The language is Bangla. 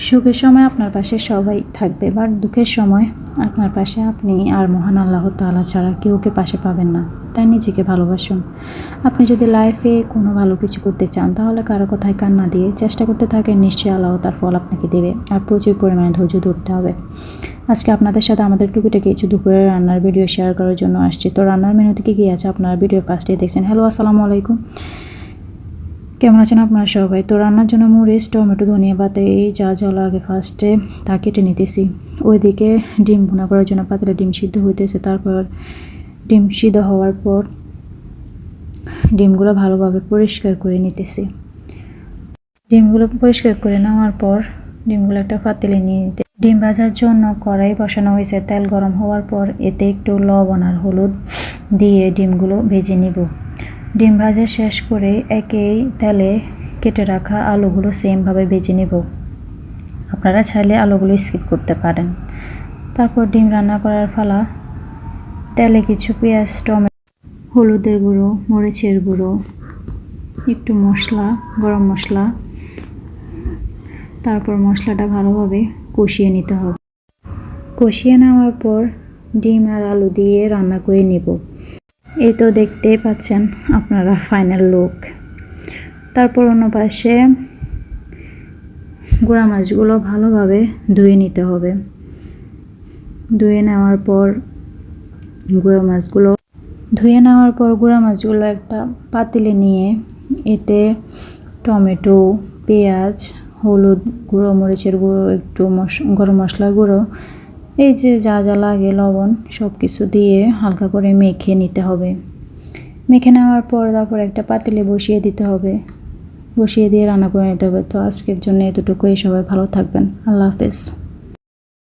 সুখের সময় আপনার পাশে সবাই থাকবে, বাট দুঃখের সময় আপনার পাশে আপনি আর মহান আল্লাহ তাআলা ছাড়া কেউকে পাশে পাবেন না। তাই নিজেকে ভালোবাসুন। আপনি যদি লাইফে কোনো ভালো কিছু করতে চান তাহলে কারো কথায় কান না দিয়ে চেষ্টা করতে থাকেন, নিশ্চয়ই আল্লাহ তার ফল আপনাকে দেবে। আর প্রচুর পরিমাণে ধৈর্য ধরতে হবে। আজকে আপনাদের সাথে আমাদের টুকিটাকি কিছু দুপুরের রান্নার ভিডিও শেয়ার করার জন্য আসছি। তো রান্নার মেনুতে কী আছে আপনার ভিডিও ফার্স্টে দেখছেন। হ্যালো, আসসালামু আলাইকুম, কেমন আছেন আপনারা সবাই? তো রান্নার জন্য মরিচ, টমেটো, ধনিয়া পাতা এই যা যা লাগে ফার্স্টে তা কেটে নিতেছি। ওইদিকে ডিম ভুনা করার জন্য পাতিলে ডিম সিদ্ধ হইতেছে। তারপর ডিম সিদ্ধ হওয়ার পর ডিমগুলো ভালোভাবে পরিষ্কার করে নিতেছি। ডিমগুলো পরিষ্কার করে নেওয়ার পর ডিমগুলো একটা পাতিলে নিয়ে নিতে। ডিম ভাজার জন্য কড়াই বসানো হয়েছে। তেল গরম হওয়ার পর এতে একটু লবণ আর হলুদ দিয়ে ডিমগুলো ভেজে নিব। ডিম ভাজা শেষ করে একই তেলে কেটে রাখা আলুগুলো সেমভাবে ভেজে নেব। আপনারা চাইলে আলুগুলো স্কিপ করতে পারেন। তারপর ডিম রান্না করার ফালা। তেলে কিছু পেঁয়াজ, টমেটো, হলুদের গুঁড়ো, মরিচের গুঁড়ো, একটু মশলা, গরম মশলা, তারপর মশলাটা ভালোভাবে কষিয়ে নিতে হবে। কষিয়ে নেওয়ার পর ডিম আর আলু দিয়ে রান্না করে নেব। এই তো দেখতেই পাচ্ছেন আপনারা ফাইনাল লুক। তারপর অন্য পাশে গুঁড়া মাছগুলো ভালোভাবে ধুয়ে নিতে হবে। ধুয়ে নেওয়ার পর গুঁড়া মাছগুলো একটা পাতিলে নিয়ে এতে টমেটো, পেঁয়াজ, হলুদ গুঁড়ো, মরিচের গুঁড়ো, একটু গরম মশলার গুঁড়ো, এই যে যা যা লাগে লবণ সব কিছু দিয়ে হালকা করে মেখে নিতে হবে। মেখে নেওয়ার পর তারপর একটা পাতিলে বসিয়ে দিতে হবে। বসিয়ে দিয়ে রান্না করে নিতে হবে। তো আজকের জন্য এতটুকুই। সবাই ভালো থাকবেন। আল্লাহ হাফেজ।